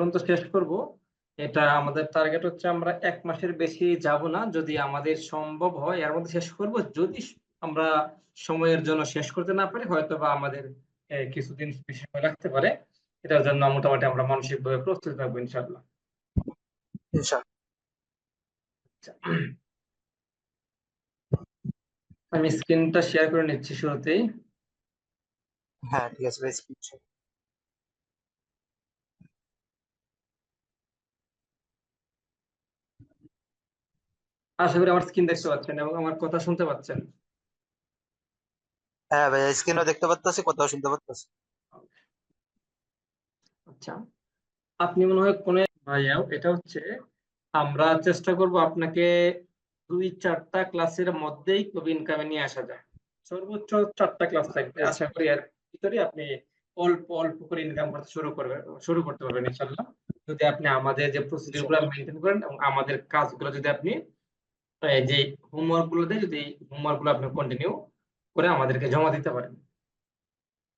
পর্যন্ত শেষ করব। এটা আমাদের টার্গেট হচ্ছে আমরা 1 মাসের বেশি যাব না, যদি আমাদের সম্ভব হয় এর মধ্যে শেষ করব। যদি আমরা সময়ের জন্য শেষ করতে না পারি, হয়তো বা আমাদের কিছুদিন বেশি সময় লাগতে পারে। এটার জন্য মোটামুটি আমরা মানসিকভাবে প্রস্তুত থাকবো ইনশাআল্লাহ। ইনশাআল্লাহ। আচ্ছা, আমি স্ক্রিনটা শেয়ার করে নিচ্ছি শুরুতেই। হ্যাঁ, ঠিক আছে ভাই, স্ক্রিনশট। আশা করি আমার স্ক্রিন দেখতে পাচ্ছেন এবং আমার কথা শুনতে পাচ্ছেন। হ্যাঁ ভাই, স্ক্রিনও দেখতে পাচ্ছি, কথাও শুনতে পাচ্ছি। আচ্ছা, আপনি মনে হয় কোন ভাইয়াও, এটা হচ্ছে আমরা চেষ্টা করব আপনাকে 2-4টা ক্লাসের মধ্যেই ক্লব ইনকামে নিয়ে আসা যায়। সর্বোচ্চ 4টা ক্লাস থাকবে, ঠিক আছে। আশা করি এর ভিতরে আপনি অল্প অল্প করে ইনকাম করতে শুরু করতে পারবেন ইনশাল্লাহ। যদি আপনি আমাদের যে প্রসিডিউর গুলো ইনশাআল্লাহ। মেনটেন করেন এবং আমাদের কাজগুলো যদি আপনি যে হোমওয়ার্ক গুলো দেয়, যদি হোমওয়ার্ক গুলো আপনি কন্টিনিউ করে আমাদেরকে জমা দিতে পারেন।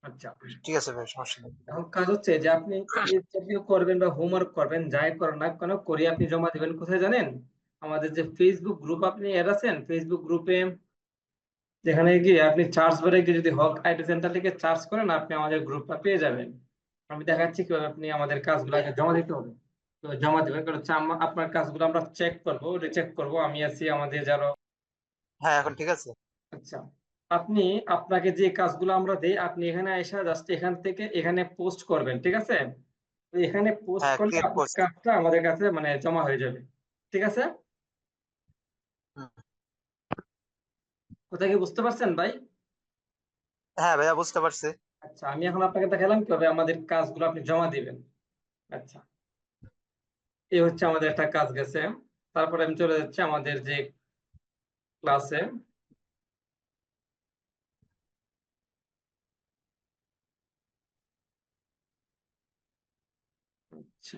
আচ্ছা, ঠিক আছে ভাই, সমস্যা নেই। এখন কাজ হচ্ছে যে আপনি ইন্টারভিউ করবেন বা হোমওয়ার্ক করবেন, যাই করেন না কেন করে আপনি জমা দিবেন কোথায় জানেন? আমাদের যে ফেসবুক গ্রুপ আপনি এড আছেন, ফেসবুক গ্রুপে যেখানে গিয়ে আপনি চার্জ বারে গিয়ে যদি হক আইটি সেন্টার থেকে চার্জ করেন, আপনি আমাদের গ্রুপটা পেয়ে যাবেন। আমি দেখাচ্ছি কিভাবে আপনি আমাদের কাজগুলো আগে জমা দিতে হবে। তো জমা দিবেন, কারণ হচ্ছে আপনার কাজগুলো আমরা চেক করবো, রিচেক করবো। আমি আছি, আমাদের যারা। হ্যাঁ, এখন ঠিক আছে। আচ্ছা, আপনি আপনাকে যে কাজগুলো আমরা দেই, আপনি এখানে এসে জাস্ট এখান থেকে এখানে পোস্ট করবেন, ঠিক আছে? তো এখানে পোস্ট হ্যাঁ, করলে ক্লিক আপনার করছি। কাজটা আমাদের কাছে মানে জমা হয়ে যাবে। ঠিক আছে? হুম। কোথায় কি বুঝতে পারছেন ভাই? হ্যাঁ ভাইয়া, বুঝতে পারছি। আচ্ছা, আমি এখন আপনাকে দেখালাম কিভাবে আমাদের কাজগুলো আপনি জমা দিবেন। আচ্ছা, এই হচ্ছে আমাদের একটা কাজ গেছে। তারপরে আমি চলে যাচ্ছি আমাদের যে ক্লাসে। আচ্ছা,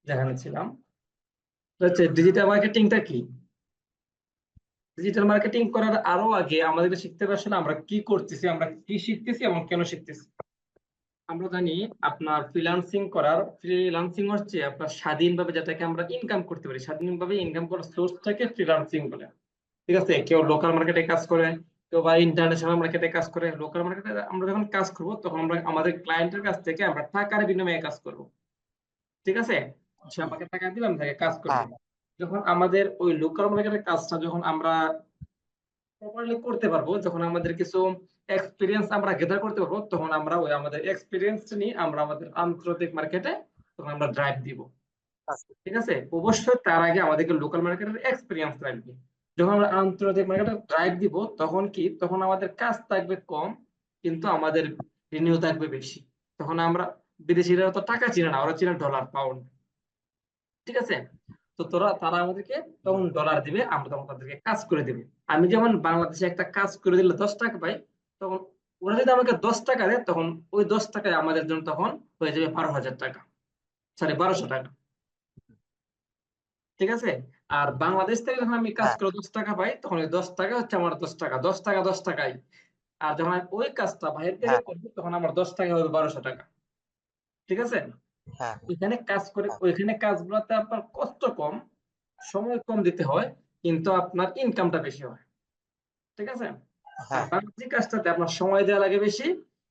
যেখানে ছিলাম, হচ্ছে ডিজিটাল মার্কেটিংটা কি। ডিজিটাল মার্কেটিং করার আরো আগে আমাদেরকে শিখতে হবে আসলে আমরা কি করতেছি, আমরা কি শিখতেছি এবং কেন শিখতেছি। আমরা জানি আপনার ফ্রিল্যান্সিং হচ্ছে আপনার স্বাধীনভাবে যেটাকে আমরা ইনকাম করতে পারি, স্বাধীনভাবে ইনকাম করার সোর্সটাকে ফ্রিল্যান্সিং বলে। ঠিক আছে? কেউ লোকাল মার্কেটে কাজ করে, কেউ বা ইন্টারন্যাশনাল মার্কেটে কাজ করে। লোকাল মার্কেটে আমরা যখন কাজ করব, তখন আমরা আমাদের ক্লায়েন্টের কাছ থেকে আমরা টাকার বিনিময়ে কাজ করব। ঠিক আছে? সে হুম। আমাকে টাকা দিবে, আমি তাকে কাজ করে হ্যাঁ। দিব। যখন আমাদের ওই লোকাল মার্কেটের কাজটা যখন আমরা প্রপারলি করতে পারবো, যখন আমাদের কিছু এক্সপিরিয়েন্স আমরা গেদার করতে পারবো, তখন আমরা ওই আমাদের এক্সপিরিয়েন্স নিয়ে আমরা আমাদের আন্তর্জাতিক মার্কেটে তখন আমরা ড্রাইভ দিব। আচ্ছা। ঠিক আছে? অবশ্যই তার আগে আমাদেরকে লোকাল মার্কেটের এক্সপিরিয়েন্স লাগবে। যখন আমরা আন্তর্জাতিক মার্কেটে ড্রাইভ দিব, তখন কি, তখন আমাদের কাজ থাকবে কম, কিন্তু আমাদের রিনিউ থাকবে বেশি। তখন আমরা, বিদেশিরা তো টাকা চিনে না, ওরা চিনে ডলার, পাউন্ড। ঠিক আছে? তো তারা আমাদেরকে হুম। তখন ডলার দিবে, আমরা তখন তাদেরকে কাজ করে দিবে। আমি যেমন বাংলাদেশে একটা কাজ করে দিলে 10 টাকা পাই, তখন ওরা যদি আমাকে 10 টাকা দেয়, তখন ওই 10 টাকায় আমাদের জন্য তখন হয়ে যাবে 12,000 টাকা, সরি 1200 টাকা। ঠিক আছে? আর বাংলাদেশ থেকে যখন আমি কাজ হ্যাঁ। করে 10 টাকা পাই, তখন ওই 10 টাকা হচ্ছে আমার 10 টাকা, 10 টাকা 10 টাকাই। আর যখন আমি ওই কাজটা বাইরে থেকে হ্যাঁ। করবো, তখন আমার 10 টাকা হবে 1200 টাকা। ঠিক আছে? হ্যাঁ। ওইখানে কাজ করে, হ্যাঁ। ওইখানে কাজগুলোতে আপনার কষ্ট কম, সময় কম দিতে হয়, কিন্তু আপনার ইনকামটা বেশি হয়। ঠিক আছে? আর হ্যাঁ। বাণিজ্যিক কাজটাতে আপনার সময় দেওয়া লাগে বেশি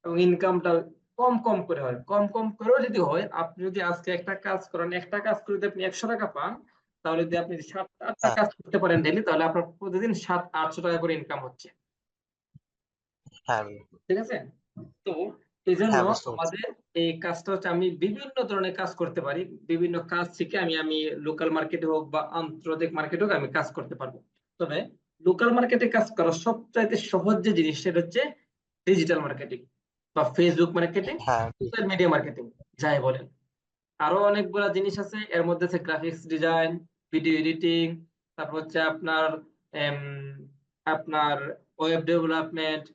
এবং ইনকামটা কম কম করে হয়। কম কম করেও যদি হয়, আপনি যদি আজকে একটা কাজ করেন, একটা কাজ করে যদি আপনি 100 টাকা পান, তাহলে যদি আপনি 7-8টা হ্যাঁ। কাজ করতে পারেন ডেইলি, তাহলে আপনার প্রতিদিন 700-800 টাকা করে ইনকাম হচ্ছে। হ্যাঁ। ঠিক আছে? তো এই জন্য হ্যাঁ, বুঝতে পারছি। আমাদের এই কাজটা হচ্ছে, আমি বিভিন্ন ধরনের কাজ করতে পারি। বিভিন্ন কাজ শিখে আমি আমি লোকাল মার্কেটে হোক বা আন্তর্জাতিক মার্কেটে হোক, আমি কাজ করতে পারবো। তবে লোকাল মার্কেটে কাজ করার সবচাইতে সহজ যে জিনিস, সেটা হচ্ছে ডিজিটাল মার্কেটিং বা ফেসবুক মার্কেটিং, হ্যাঁ। সোশ্যাল মিডিয়া মার্কেটিং, যাই বলেন। আরো অনেকগুলা জিনিস আছে, এর মধ্যে আছে গ্রাফিক্স ডিজাইন, ভিডিও এডিটিং, তারপর হচ্ছে আপনার এম, আপনার ওয়েব ডেভেলপমেন্ট,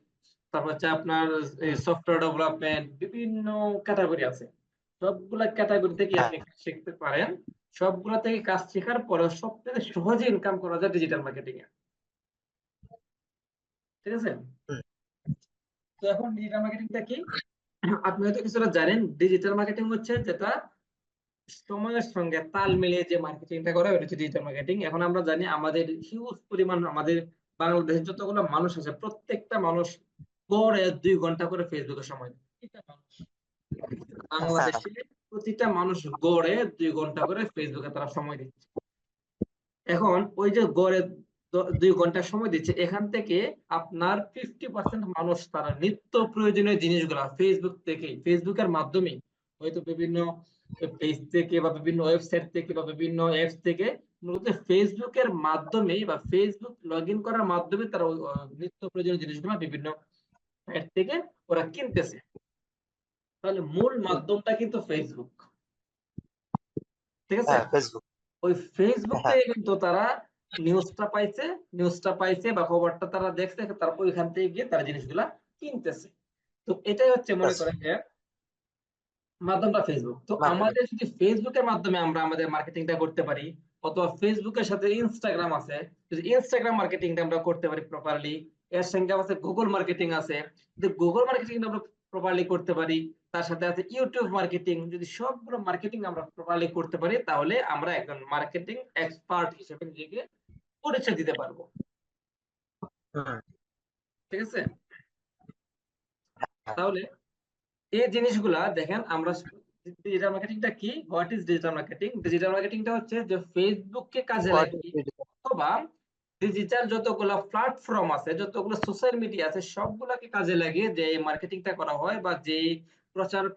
তারপর হচ্ছে আপনার হুম। সফটওয়্যার ডেভেলপমেন্ট, বিভিন্ন ক্যাটাগরি আছে। সবগুলা ক্যাটাগরি থেকে হ্যাঁ। আপনি কাজ শিখতে পারেন। সবগুলা থেকে কাজ শেখার পরে সবথেকে সহজে ইনকাম করা যায় ডিজিটাল মার্কেটিং এ। ঠিক আছে? হুম। তো এখন ডিজিটাল মার্কেটিংটা কি? আপনি হয়তো কিছুটা জানেন, ডিজিটাল মার্কেটিং হচ্ছে যেটা সময়ের সঙ্গে তাল মিলিয়ে যে মার্কেটিংটা করে ওটা হচ্ছে ডিজিটাল মার্কেটিং। এখন আমরা জানি আমাদের হিউজ পরিমাণ আমাদের বাংলাদেশের যতগুলো মানুষ আছে প্রত্যেকটা মানুষ গড়ে 2 ঘন্টা করে ফেসবুকে সময় দেয়। প্রতিটা মানুষ হ্যাঁ, বাংলাদেশে প্রতিটা মানুষ গড়ে 2 ঘন্টা করে ফেসবুকে তারা সময় দিচ্ছে। এখন ওই যে গড়ে 2 ঘন্টা সময় দিচ্ছে, এখান থেকে আপনার 50% মানুষ তারা নিত্য প্রয়োজনীয় জিনিসগুলা ফেসবুক থেকে, ফেসবুকের মাধ্যমে হয়তো বিভিন্ন পেজ থেকে বা বিভিন্ন ওয়েবসাইট থেকে বা বিভিন্ন অ্যাপস থেকে, মূলত ফেসবুকের মাধ্যমে বা ফেসবুক লগ ইন করার মাধ্যমে তারা ওই, নিত্য প্রয়োজনীয় জিনিসগুলো বিভিন্ন সাইট থেকে ওরা কিনতেছে। তাহলে মূল মাধ্যমটা কিন্তু ফেসবুক, ঠিক আছে? হ্যাঁ, ফেসবুক। ওই ফেসবুক হ্যাঁ, থেকে কিন্তু তারা নিউজটা পাইছে বা খবরটা তারা দেখছে, তারপর ওইখান থেকে গিয়ে তারা জিনিসগুলা কিনতেছে। তো এটাই হচ্ছে ঠিক মনে আছে। করেন যে মাধ্যমটা ফেসবুক। তো মার্কেটিং। আমাদের যদি ফেসবুকের মাধ্যমে আমরা আমাদের মার্কেটিংটা করতে পারি, অথবা ফেসবুকের সাথে ইনস্টাগ্রাম আছে, যদি ইনস্টাগ্রাম মার্কেটিংটা আমরা করতে পারি প্রপারলি, এর সঙ্গে আছে গুগল মার্কেটিং আছে, যদি গুগল মার্কেটিং আমরা প্রপারলি করতে পারি, তার সাথে আছে ইউটিউব মার্কেটিং, যদি সবগুলো মার্কেটিং আমরা প্রপারলি করতে পারি, তাহলে আমরা একজন মার্কেটিং এক্সপার্ট হিসেবে নিজেকে পরিচয় দিতে পারবো। হুম। ঠিক আছে? হ্যাঁ। তাহলে এই জিনিসগুলা দেখেন আমরা, ডিজিটাল মার্কেটিংটা কি, what is digital marketing? Digital মার্কেটিংটা হচ্ছে যে ফেসবুককে কাজে হোয়াট ইজ লাগিয়ে ডিজিটাল? অথবা ডিজিটাল যতগুলো প্ল্যাটফর্ম আছে, যতগুলো সোশ্যাল মিডিয়া আছে, সবগুলোকে কাজে লাগিয়ে যে মার্কেটিংটা করা হয় বা যে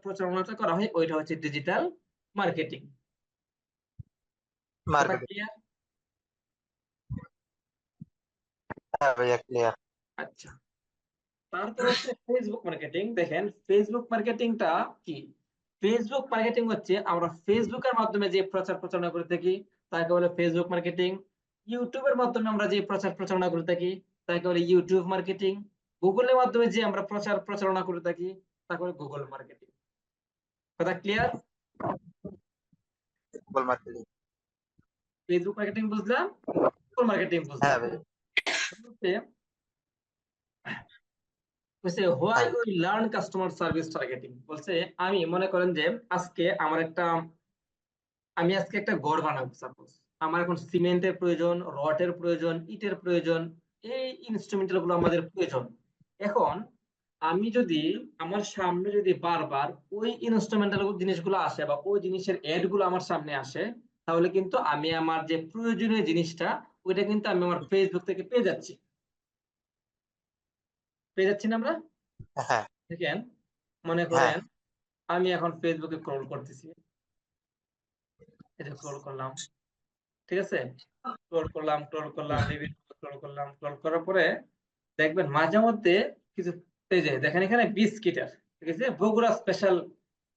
প্রচারণাটা করা হয়, ওইটা হচ্ছে ডিজিটাল মার্কেটিং। কথা মার্কেটিং। ক্লিয়ার? হ্যাঁ ভাইয়া, ক্লিয়ার। আচ্ছা, তারপর হচ্ছে ফেসবুক মার্কেটিং। দেখেন ফেসবুক মার্কেটিংটা কি? ফেসবুক মার্কেটিং হচ্ছে আমরা ফেসবুকের মাধ্যমে যে প্রচার প্রচারণা করে থাকি তাকে বলে ফেসবুক মার্কেটিং। ইউটিউবের মাধ্যমে আমরা যে প্রচার প্রচারণা করে থাকি তাকে বলে ইউটিউব মার্কেটিং। গুগলের মাধ্যমে যে আমরা প্রচার প্রচারণা করে থাকি তাকে বলে গুগল মার্কেটিং। কথা clear? Google marketing. Facebook marketing বুঝলাম, গুগল মার্কেটিং হ্যাঁ বুঝলাম। ভাইয়া। বলছে হোয়াই হ্যাঁ। We learn customer service targeting. বলছে আমি মনে করেন যে আজকে আমার একটা, আমি আজকে একটা ঘর বানাবো সাপোজ, আমার এখন সিমেন্টের প্রয়োজন, রডের প্রয়োজন, ইটের প্রয়োজন, এই ইনস্ট্রুমেন্টাল গুলো আমাদের প্রয়োজন। এখন আমি যদি আমার সামনে যদি বারবার ওই ইনস্ট্রুমেন্টাল জিনিসগুলো আসে বা ওই জিনিসের এড গুলো আমার সামনে আসে, তাহলে কিন্তু আমি আমার যে প্রয়োজনীয় জিনিসটা ওইটা কিন্তু আমি আমার ফেসবুক থেকে পেয়ে যাচ্ছি না আমরা? হ্যাঁ। দেখেন, মনে হ্যাঁ। করেন আমি এখন ফেসবুকে স্ক্রল করতেছি, এই যে স্ক্রল করলাম, ঠিক আছে? স্ক্রল করলাম বিভিন্ন স্ক্রল করার পরে দেখবেন মাঝে মধ্যে কিছু, এই যে দেখেন এখানে বিস্কিটের, ঠিক আছে, বগুড়া স্পেশাল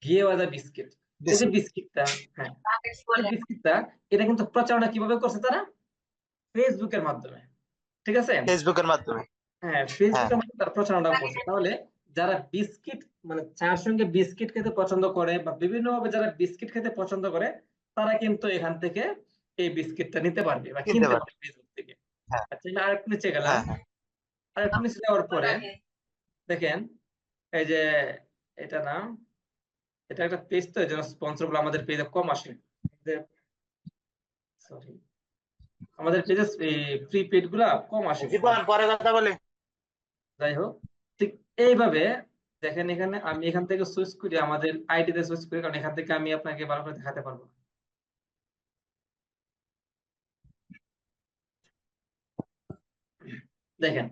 ঘিয়ে ভাজা বিস্কিট। এই যে বিস্কিটটা, হ্যাঁ, এই বিস্কিটটা, এটা কিন্তু প্রচারণা কিভাবে করছে তারা? ফেসবুকের মাধ্যমে, ঠিক আছে? ফেসবুকের মাধ্যমে। হ্যাঁ, হ্যাঁ। ফেসবুকের মাধ্যমে তারা প্রচারণা করছে। তাহলে যারা বিস্কিট, মানে চার সঙ্গে বিস্কিট খেতে পছন্দ করে বা বিভিন্ন ভাবে যারা বিস্কিট খেতে পছন্দ করে, তারা কিন্তু এখান থেকে এই বিস্কিটটা নিতে পারবে বা কিনতে কিনতে পারে। পারবে ফেসবুক থেকে। হ্যাঁ। আচ্ছা, আমি আরেকটু নিচে গেলাম। হ্যাঁ। হ্যাঁ। আরেকটু নিচে যাওয়ার পরে দেখেন, এই যে এটা না, এটা একটা পেজ, তো এই জন্য স্পন্সর গুলো আমাদের পেজে কম আসে। সরি, আমাদের পেজে ফ্রি পেজ গুলা কম আসে। জীবন পরে কথা বলে। যাই হোক, ঠিক এইভাবে দেখেন, এখানে আমি এখান থেকে সুইচ করি, আমাদের আইডি তে সুইচ করি, কারণ এখান থেকে আমি আপনাকে ভালো করে দেখাতে পারবো না। দেখেন,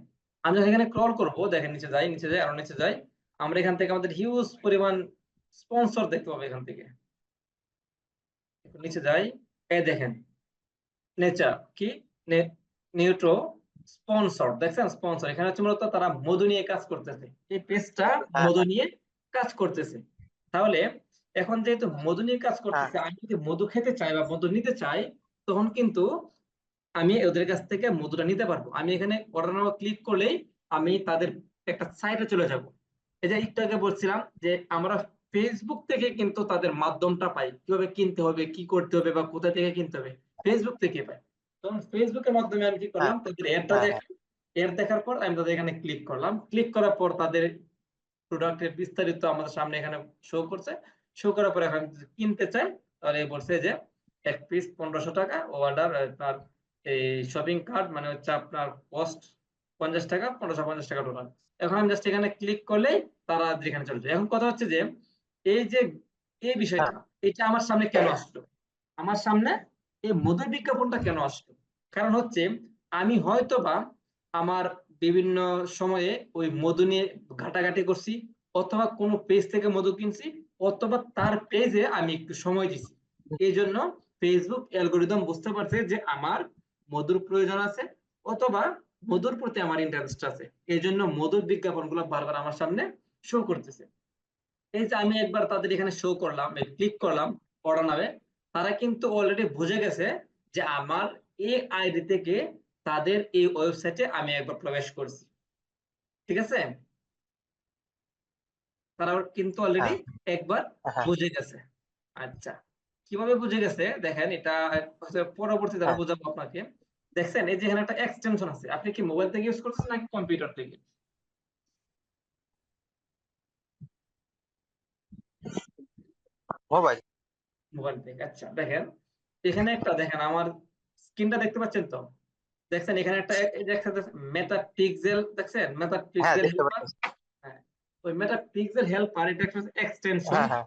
আমি যখন এখানে ক্রল করব, দেখেন নিচে যাই আরো নিচে যাই, আমরা এখান থেকে আমাদের হিউজ পরিমাণ স্পন্সর দেখতে পাবো এখান থেকে। একটু নিচে যাই, এই দেখেন নেচার কি, নিউট্রো স্পন্সর, দেখছেন স্পন্সর, এখানে হচ্ছে মূলত তারা মধু নিয়ে কাজ করতেছে, এই পেজটা হ্যাঁ। মধু নিয়ে কাজ করতেছে। তাহলে এখন যেহেতু মধু নিয়ে কাজ হ্যাঁ। করতেছে, আমি যদি মধু খেতে চাই বা মধু নিতে চাই, তখন কিন্তু আমি ওদের কাছ থেকে মধুটা নিতে পারবো। আমি এখানে অর্ডার নাও ক্লিক করলেই আমি তাদের একটা সাইটে চলে যাব। এই যে একটু আগে বলছিলাম যে আমরা ফেসবুক থেকে কিন্তু তাদের মাধ্যমটা পাই, কিভাবে কিনতে হবে, কি করতে হবে বা কোথা থেকে কিনতে হবে, ফেসবুক থেকে পাই। তখন ফেসবুকের মাধ্যমে আমি কি হ্যাঁ। করলাম, তাদের অ্যাডটা হ্যাঁ। দেখ, এর দেখার পর আমি তাদের এখানে ক্লিক করলাম, ক্লিক করার পর তাদের প্রোডাক্টের বিস্তারিত আমাদের সামনে এখানে শো করছে। শো করার পরে এখন যদি কিনতে চাই তাহলে বলছে যে এক পিস 1500 টাকা অর্ডার আপনার এই শপিং কার্ট মানে হচ্ছে আপনার কস্ট 50 টাকা 1550 টাকা টোটাল। এখন আমি জাস্ট এখানে ক্লিক করলেই তারা যেখানে চলে যায়। এখন কথা হচ্ছে যে এই যে এই হ্যাঁ বিষয়টা এটা আমার সামনে কেন আসলো? আমার সামনে এই মধুর বিজ্ঞাপনটা কেন আসলো? কারণ হচ্ছে আমি হয়তোবা আমার বিভিন্ন সময়ে ওই মধু নিয়ে ঘাটাঘাটি করছি, অথবা কোনো পেজ থেকে মধু কিনছি, অথবা তার পেজে আমি একটু সময় দিছি। এই জন্য ফেসবুক অ্যালগোরিদম বুঝতে পারছে যে আমার মধুর প্রয়োজন আছে, অথবা মধুর প্রতি আমার ইন্টারেস্ট আছে। এই জন্য মধুর বিজ্ঞাপনগুলো বারবার আমার সামনে শো করতেছে। এই যে আমি একবার তাদের এখানে শো করলাম, ক্লিক করলাম অর্ডার নামে, তারা কিন্তু অলরেডি বুঝে গেছে যে আমার এই আইডি থেকে তাদের এই ওয়েবসাইটে আমি একবার প্রবেশ করছি। ঠিক আছে, তারা কিন্তু অলরেডি হ্যাঁ একবার হ্যাঁ বুঝে গেছে। আচ্ছা, কিভাবে বুঝে গেছে দেখেন, এটা হয়তো পরবর্তীতে আরো হ্যাঁ বোঝাবো আপনাকে। দেখছেন এই যে এখানে একটা এক্সটেনশন আছে, আপনি কি মোবাইল থেকে ইউজ করছেন নাকি কম্পিউটার থেকে? মোবাইল। মোবাইল থেকে। আচ্ছা দেখেন, এখানে একটা দেখেন আমার স্ক্রিনটা দেখতে পাচ্ছেন তো? দেখছেন এখানে একটা এই যে একটা মেটা পিক্সেল, দেখছেন মেটা হ্যাঁ পিক্সেল দেখতে হেল্পার। পাচ্ছি। হ্যাঁ, ওই মেটা পিক্সেল হেল্পার এটা একটা এক্সটেনশন, হ্যাঁ হ্যাঁ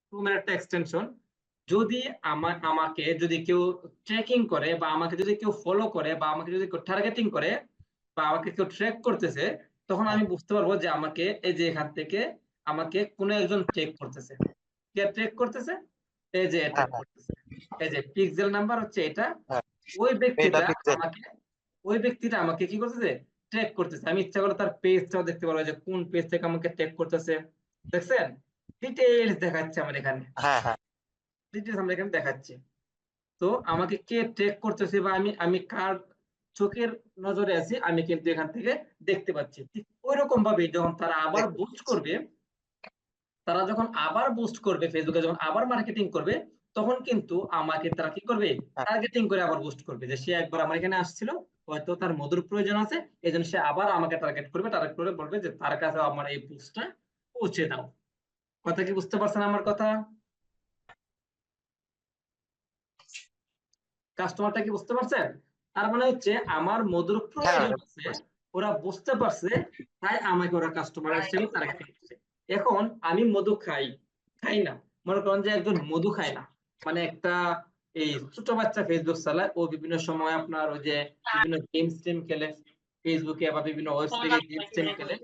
ক্রোমের একটা এক্সটেনশন। যদি আমাকে যদি কেউ ট্র্যাকিং করে, বা আমাকে যদি কেউ ফলো করে, বা আমাকে যদি কেউ টার্গেটিং করে, বা আমাকে কেউ ট্র্যাক করতেছে, তখন হ্যাঁ আমি বুঝতে পারবো যে আমাকে এই যে এখান থেকে আমাকে কোনো একজন ট্র্যাক করতেছে। কে ট্র্যাক করতেছে? এই যে হ্যাঁ ট্র্যাক হ্যাঁ করতেছে। এই যে পিক্সেল নাম্বার হচ্ছে এটা। হ্যাঁ, ওই এটা ব্যক্তিটা পিক্সেল। আমাকে ওই ব্যক্তিটা আমাকে কি করতেছে? ট্র্যাক করতেছে। আমি ইচ্ছা করলে তার পেজটাও দেখতে পারবো যে কোন পেজ থেকে আমাকে ট্র্যাক করতেছে। দেখছেন, ডিটেইলস দেখাচ্ছে আমার এখানে, হ্যাঁ হ্যাঁ ডিটেইলস আমরা এখানে দেখাচ্ছি। তো আমাকে কে ট্র্যাক করতেছে বা আমি আমি কার চোখের নজরে আছি আমি কিন্তু এখান থেকে দেখতে পাচ্ছি। ঠিক ওই রকম ভাবে যখন তারা আবার দেখতে বুস্ট পাচ্ছি। করবে, তারা যখন আবার বুস্ট করবে ফেসবুকে, যখন আবার মার্কেটিং করবে, তখন কিন্তু আমাকে তারা কি করবে? হ্যাঁ টার্গেটিং করে আবার বুস্ট করবে যে সে একবার আমার এখানে আসছিল, হয়তো তার মধুর প্রয়োজন আছে, এই জন্য সে আবার আমাকে টার্গেট করবে, টার্গেট করে বলবে যে তার কাছে আমার এই পোস্টটা পৌঁছে দাও। কথা কি বুঝতে পারছেন আমার কথা? কাস্টমারটা কি বুঝতে পারছেন? তার মানে হচ্ছে আমার মধুর হ্যাঁ প্রয়োজন আছে, ওরা বুঝতে পারছে, তাই আমাকে ওরা কাস্টমার হিসেবে টার্গেট করছে। এখন আমি মধু খাই, খাই না, মনে করেন যে একজন মধু খায় না, মানে একটা এই ছোট বাচ্চা ফেসবুক চালায়, ও বিভিন্ন সময় আপনার ওই যে বিভিন্ন গেমস টেম খেলে ফেসবুকে, বা বিভিন্ন ওয়েবসাইটে গেমস টেম খেলে,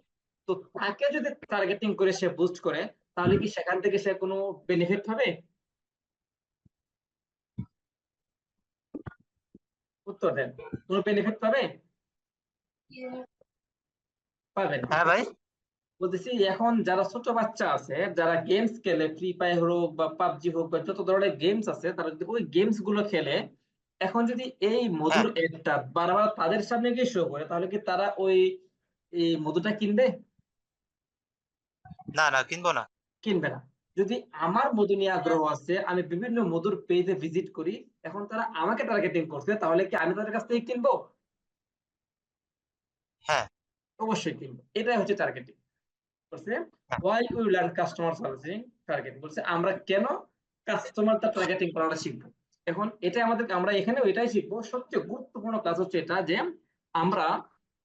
তো তাকে যদি টার্গেটিং করে সে বুস্ট করে, তাহলে কি সেখান থেকে সে কোনো বেনিফিট পাবে? উত্তর দেন, কোনো বেনিফিট পাবে? পাবেন না। হ্যাঁ ভাই। বলতেছি এখন যারা ছোট বাচ্চা আছে, যারা গেমস খেলে, ফ্রি ফায়ার হোক বা পাবজি হোক বা যত ধরনের গেমস আছে, তারা যদি ওই গেমস গুলো খেলে, এখন যদি এই হ্যাঁ, মধুর এডটা বারবার তাদের সামনে গিয়ে শো করে, তাহলে কি তারা ওই এই মধুটা কিনবে? না না কিনবো না। কিনবে না। যদি আমার মধু নিয়ে আগ্রহ আছে, আমি বিভিন্ন মধুর পেজে ভিজিট করি, এখন তারা আমাকে টার্গেটিং করছে, তাহলে কি আমি তাদের কাছ থেকে কিনবো? হ্যাঁ অবশ্যই কিনবো। এটাই হচ্ছে টার্গেটিং। বলছে হ্যাঁ why we learn customer servicing targeting, বলছে আমরা কেন কাস্টমারটা টার্গেটিং করাটা শিখবো। এখন এটা আমাদের, আমরা এখানেও এটাই শিখবো। সবচেয়ে গুরুত্বপূর্ণ কাজ হচ্ছে এটা যে আমরা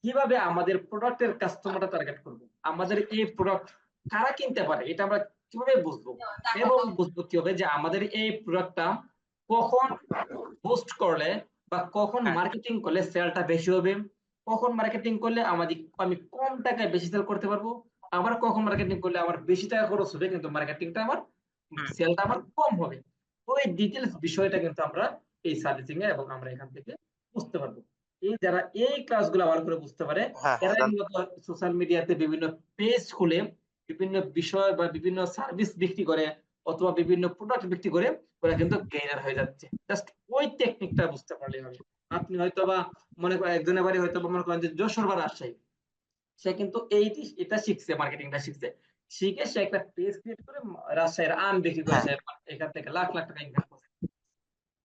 কিভাবে আমাদের প্রোডাক্টের কাস্টমারটা টার্গেট করব, আমাদের এই প্রোডাক্ট কারা কিনতে পারে এটা আমরা কিভাবে বুঝবো, এবং বুঝবো কি হবে যে আমাদের এই প্রোডাক্টটা কখন পোস্ট করলে বা কখন হ্যাঁ মার্কেটিং করলে সেলটা বেশি হবে, কখন মার্কেটিং করলে আমি কম টাকায় বেশি সেল করতে পারবো, আবার কখন মার্কেটিং করলে আমার বেশি টাকা খরচ হবে কিন্তু মার্কেটিংটা আমার, হুম, সেলটা আমার কম হবে। ওই ডিটেলস বিষয়টা কিন্তু আমরা এই সার্ভিসিং এ এবং আমরা এখান থেকে বুঝতে পারবো। এই যারা এই ক্লাসগুলো ভালো করে বুঝতে পারে, হ্যাঁ হ্যাঁ এরাই মূলত সোশ্যাল মিডিয়াতে বিভিন্ন পেজ খুলে বিভিন্ন বিষয় বা বিভিন্ন সার্ভিস বিক্রি করে, অথবা বিভিন্ন প্রোডাক্ট বিক্রি করে ওরা কিন্তু গেইনার হয়ে যাচ্ছে। জাস্ট ওই টেকনিকটা বুঝতে পারলেই হবে। আপনি হয়তোবা মনে করেন একজনের বাড়ি হয়তো মনে করেন যে যশোর বা রাজশাহী, সে কিন্তু এটা শিখছে, মার্কেটিংটা শিখছে, শিখে সে একটা পেজ ক্রিয়েট করে রাজশাহীর আম বিক্রি করে হ্যাঁ সে এখান থেকে লাখ লাখ টাকা ইনকাম করছে।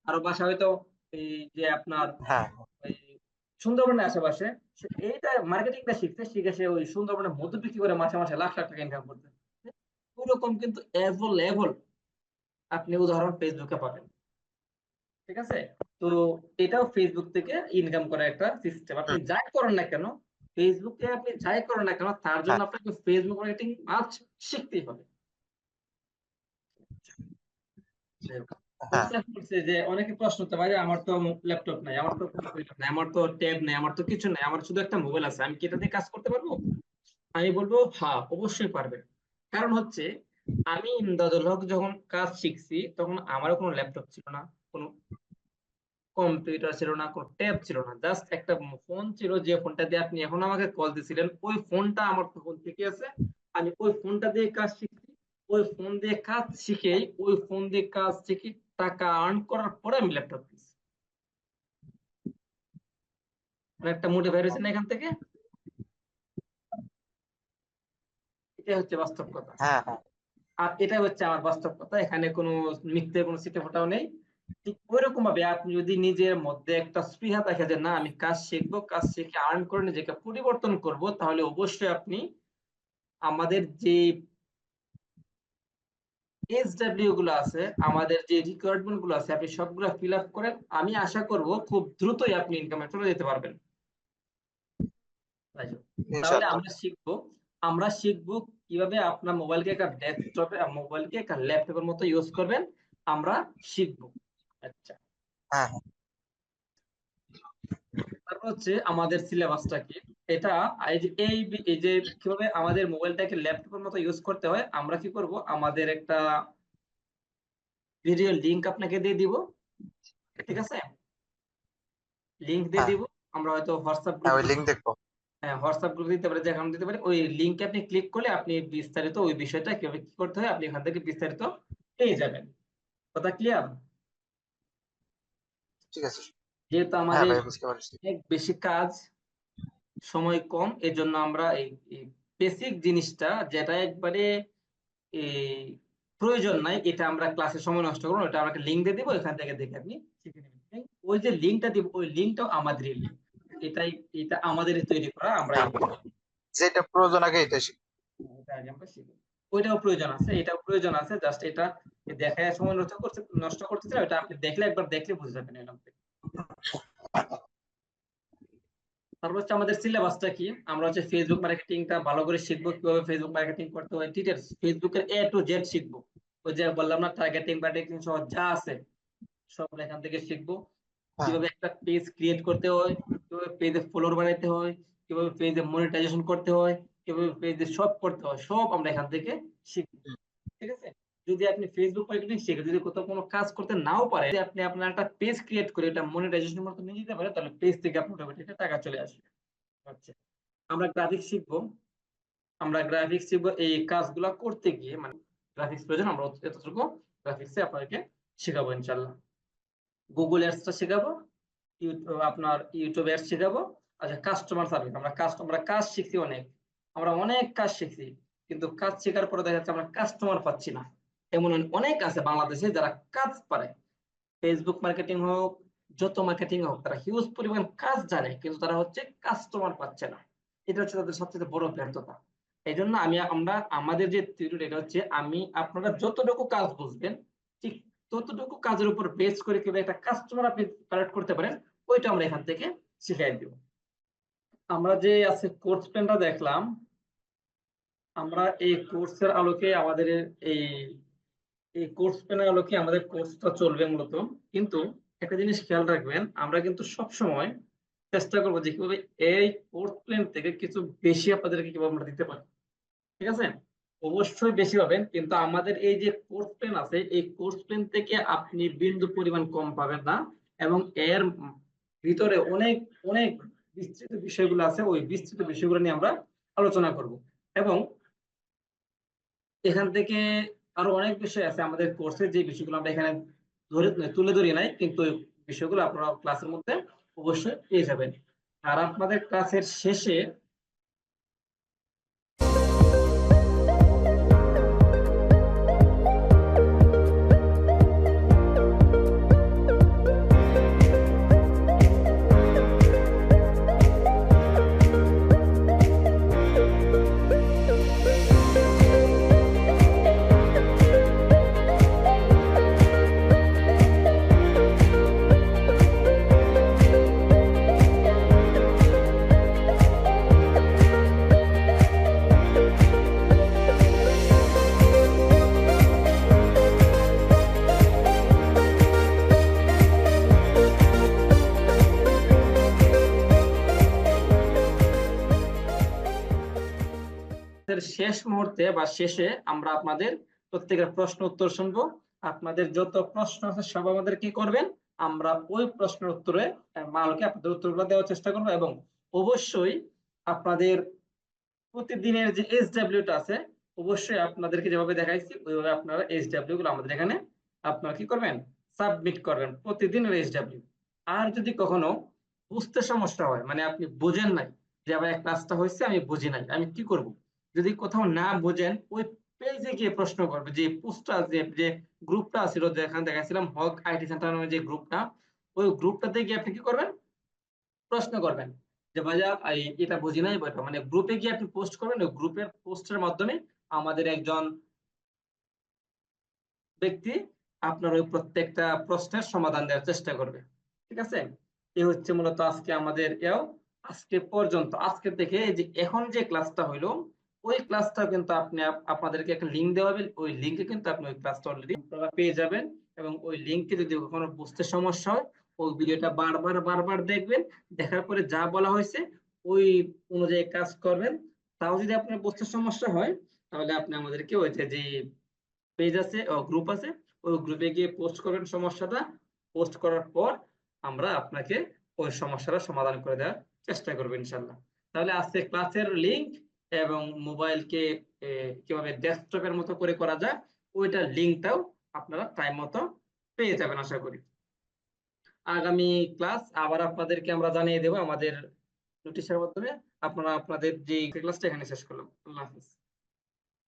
আরো বাসা হয়তো এই যে আপনার হ্যাঁ ওই সুন্দরবনের আশেপাশে, এইটা মার্কেটিংটা শিখে সে ওই সুন্দরবনের মধু বিক্রি করে মাসে মাসে লাখ লাখ টাকা ইনকাম করতে। ওরকম কিন্তু অ্যাভেলেবল আপনি উদাহরণ ফেসবুকে পাবেন। ঠিক আছে, তো এটাও ফেসবুক থেকে ইনকাম করার একটা সিস্টেম। আপনি যাই করেন না কেন, ফেসবুকে আপনি যাই করেন না কেন, তার জন্য হ্যাঁ আপনাকে ফেসবুক মার্কেটিং আজ শিখতেই হবে। হ্যাঁ যে অনেকে প্রশ্ন করতে পারে, আমার তো ল্যাপটপ নাই, আমার তো কম্পিউটার নাই, আমার তো ট্যাব নাই, আমার তো কিছু নাই, আমার শুধু একটা মোবাইল আছে, আমি কি এটা দিয়ে কাজ করতে পারবো? আমি বলবো হ্যাঁ, অবশ্যই পারবেন। কারণ হচ্ছে, আমি ইমদাদুল হক যখন কাজ শিখছি তখন আমারও কোনো ল্যাপটপ ছিল না, কোনো কম্পিউটার ছিল না, কোনো ট্যাব ছিল না, জাস্ট একটা ফোন ছিল, যে ফোনটা দিয়ে আপনি এখন আমাকে কল দিছিলেন, ওই ফোনটা আমার ফোন থেকে আছে। আমি ওই ফোনটা দিয়ে কাজ শিখছি। ওই ফোন দিয়ে কাজ শিখেই, ওই ফোন দিয়ে কাজ শিখে টাকা আর্ন করার পরে আমি ল্যাপটপ কিনছি। একটা মোটিভ হয়েছে না এখান থেকে? এটা হচ্ছে বাস্তব কথা। হ্যাঁ হ্যাঁ আর এটা হচ্ছে আমার বাস্তব কথা, এখানে কোনো মিথ্যে কোনো ছিটে ফোটাও নেই। ঠিক ওইরকম ভাবে আপনি যদি নিজের মধ্যে একটা স্পৃহা দেখে যে না, আমি কাজ শিখবো, কাজ শিখে আর্ন করে নিজেকে পরিবর্তন করব, তাহলে অবশ্যই আপনি আমাদের যে SW গুলো আছে, আমাদের যে রিকোয়ারমেন্ট গুলো আছে, আপনি সবগুলো ফিল আপ করেন। আমি আশা করব খুব দ্রুতই আপনি ইনকামে চলে যেতে পারবেন। তাই তো। তাহলে ইনশাল্লাহ। আমরা শিখবো কিভাবে আপনার মোবাইলকে একটা ডেস্কটপে, মোবাইলকে একটা ল্যাপটপের মতো ইউজ করবেন, আমরা শিখবো। আচ্ছা, হ্যাঁ হ্যাঁ তারপর হচ্ছে আমাদের সিলেবাসটা কি। এটা এই যে কিভাবে আমাদের মোবাইলটাকে ল্যাপটপের মতো ইউজ করতে হয়, আমরা কি করব, আমাদের একটা ভিডিও লিংক আপনাকে দিয়ে দিব। ঠিক আছে, লিংক দিয়ে হ্যাঁ দিব। আমরা হয়তো হোয়াটসঅ্যাপ হ্যাঁ, গ্রুপ, ওই লিঙ্ক দেখবো। হ্যাঁ হোয়াটসঅ্যাপ গ্রুপ দিতে পারে, যেখানে দিতে পারে, ওই লিংকে আপনি ক্লিক করলে আপনি বিস্তারিত ওই বিষয়টা কিভাবে কি করতে হয় আপনি এখান থেকে বিস্তারিত পেয়ে যাবেন। কথা ক্লিয়ার? ঠিক আছে। যেহেতু হ্যাঁ আমাদের ভাই, বুঝতে পারছি। অনেক বেশি কাজ, সময় কম, এর জন্য আমরা এই বেসিক জিনিসটা, যেটা একবারে এই প্রয়োজন নাই, এটা আমরা ক্লাসে সময় নষ্ট করবো না, এটা আমরা লিংক দিয়ে দিব, এখান থেকে দেখে আপনি শিখে নেবেন। ওই যে লিংকটা দিব, ওই লিংকটাও আমাদেরই লিংক, এটাই, এটা আমাদেরই তৈরি করা, আমরা হ্যাঁ, যেটা প্রয়োজন আগে এটা শিখবো। এটা আগে আমরা শিখি। ওইটাও প্রয়োজন আছে, এটাও প্রয়োজন আছে, জাস্ট এটা দেখায় সময় নষ্ট করতেছে না, এটা আপনি দেখলে, একবার দেখলে বুঝে যাবেন এরকম। তারপর হচ্ছে আমাদের সিলেবাসটা কি। আমরা হচ্ছে ফেসবুক মার্কেটিংটা ভালো করে শিখবো, কিভাবে ফেসবুক মার্কেটিং করতে হয়, ডিটেলস ফেসবুকের A to Z শিখবো। ওই যে বললাম না, টার্গেটিং মার্কেটিং সহ যা আছে সব এখান থেকে শিখবো। হ্যাঁ কিভাবে একটা পেজ ক্রিয়েট করতে হয়, কিভাবে পেজে ফলোয়ার বানাইতে হয়, কিভাবে পেজে মনিটাইজেশন করতে হয়, কিভাবে পেজে সব করতে হয়, সব আমরা এখান থেকে শিখবো। ঠিক আছে, যদি আপনি ফেসবুক মার্কেটিং শিখে যদি কোথাও কোনো কাজ করতে নাও পারে, যদি আপনি আপনার একটা পেজ ক্রিয়েট করে এটা মনিটাইজেশন মতো নিয়ে যেতে পারে, তাহলে পেজ থেকে আপনার অটোমেটিক টাকা চলে আসবে। আচ্ছা, আমরা গ্রাফিক্স শিখবো। এই কাজগুলো করতে গিয়ে, মানে গ্রাফিক্স প্রয়োজন, আমরা এতটুকু গ্রাফিক্সে আপনাদেরকে শেখাবো ইনশাল্লাহ। গুগল অ্যাডসটা শেখাবো, আপনার ইউটিউব অ্যাডস শেখাবো। আচ্ছা, কাস্টমার সার্ভিস, আমরা কাজ শিখছি অনেক, আমরা অনেক কাজ শিখছি, কিন্তু কাজ শেখার পরে দেখা যাচ্ছে আমরা কাস্টমার পাচ্ছি না। এমন অনেক আছে বাংলাদেশে যারা কাজ পারে, ফেসবুক মার্কেটিং হোক, যত মার্কেটিং হোক, তারা হিউজ পরিমাণ কাজ জানে, কিন্তু তারা হচ্ছে কাস্টমার পাচ্ছে না। এটা হচ্ছে তাদের সবচেয়ে বড় ব্যর্থতা। এই জন্য আমাদের যে থিওরি, এটা হচ্ছে আপনারা যতটুকু কাজ বুঝবেন, ঠিক ততটুকু কাজের উপর বেস করে কিভাবে একটা কাস্টমার আপনি কালেক্ট করতে পারেন, ওইটা আমরা এখান থেকে শিখাই দিব। আমরা যে আছে কোর্স প্ল্যানটা দেখলাম, আমরা এই কোর্সের আলোকে আমাদের এই এই কোর্স প্ল্যানের আলোকে আমাদের কোর্সটা চলবে মূলত। কিন্তু একটা জিনিস খেয়াল রাখবেন, আমরা কিন্তু সব সময় চেষ্টা করবো যে কিভাবে এই কোর্স প্ল্যান থেকে কিছু বেশি আপনাদেরকে কিভাবে আমরা দিতে পারি। ঠিক আছে, অবশ্যই বেশি পাবেন, কিন্তু আমাদের এই যে কোর্স প্ল্যান আছে, এই কোর্স প্ল্যান থেকে আপনি বিন্দু পরিমাণ কম পাবেন না। এবং এর ভিতরে অনেক অনেক বিস্তৃত বিষয়গুলো আছে, ওই বিস্তৃত বিষয়গুলো নিয়ে আমরা আলোচনা করব। এবং এখান থেকে আরো অনেক বিষয় আছে আমাদের কোর্সে, যে বিষয়গুলো আমরা এখানে তুলে ধরি নাই, কিন্তু ওই বিষয়গুলো আপনারা ক্লাসের মধ্যে অবশ্যই পেয়ে যাবেন। আর আপনাদের ক্লাসের শেষে শেষ মুহূর্তে বা শেষে আমরা আপনাদের প্রত্যেকের প্রশ্ন উত্তর শুনবো। আপনাদের যত প্রশ্ন আছে সব আমাদের কি করবেন, আমরা ওই প্রশ্নের উত্তরে মালকে আপনাদের উত্তরগুলো দেওয়ার চেষ্টা করবো। এবং অবশ্যই আপনাদের প্রতিদিনের যে SW টা আছে, অবশ্যই আপনাদেরকে যেভাবে দেখাইছি ওইভাবে আপনারা SW গুলো আমাদের এখানে আপনারা কি করবেন, সাবমিট করবেন প্রতিদিনের SW। আর যদি কখনো বুঝতে সমস্যা হয়, মানে আপনি বুঝেন নাই যে আবার ক্লাসটা হয়েছে আমি বুঝি নাই, আমি কি করব, যদি কোথাও না বুঝেন ওই পেজে গিয়ে প্রশ্ন করবে, যে পোস্টটা যে গ্রুপটা ছিল যেখানে দেখাইছিলাম হক আইটি সেন্টার নামে যে গ্রুপটা, ওই গ্রুপটাতে গিয়ে আপনি কি করবেন, প্রশ্ন করবেন যে ভাইয়া এটা বুঝি নাই বলটা, মানে গ্রুপে গিয়ে আপনি পোস্ট করবেন, ওই গ্রুপের পোস্টের মাধ্যমে আমাদের একজন ব্যক্তি আপনার ওই প্রত্যেকটা প্রশ্নের সমাধান দেওয়ার চেষ্টা করবে। ঠিক আছে, এই হচ্ছে মূলত আজকে আমাদের আজকে পর্যন্ত। আজকে থেকে এই যে এখন যে ক্লাসটা হইলো, ওই ক্লাসটা কিন্তু আপনি আপনাদেরকে একটা লিঙ্ক দেওয়া হবে, ওই লিঙ্কে কিন্তু আপনি ওই ক্লাসটা অলরেডি আপনারা পেয়ে যাবেন। এবং ওই লিঙ্কে যদি কখনো বুঝতে সমস্যা হয়, ওই ভিডিওটা বারবার বারবার দেখবেন, দেখার পরে যা বলা হয়েছে ওই অনুযায়ী কাজ করবেন। তাও যদি আপনার বুঝতে সমস্যা হয়, তাহলে আপনি আমাদেরকে ওই যে পেজ আছে ও গ্রুপ আছে, ওই গ্রুপে গিয়ে পোস্ট করবেন সমস্যাটা। পোস্ট করার পর আমরা আপনাকে ওই সমস্যাটা সমাধান করে দেওয়ার চেষ্টা করবো ইনশাল্লাহ। তাহলে আজকে ক্লাসের লিংক এবং মোবাইলকে কিভাবে ডেস্কটপের মতো করে করা যায় ওইটার লিংকটাও আপনারা টাইম মতো পেয়ে যাবেন আশা করি। আগামী ক্লাস আবার আপনাদেরকে আমরা জানিয়ে দেবো আমাদের নোটিশের মাধ্যমে। আপনারা আপনাদের যে ক্লাসটা এখানে শেষ করলাম। আল্লাহ হাফিজ।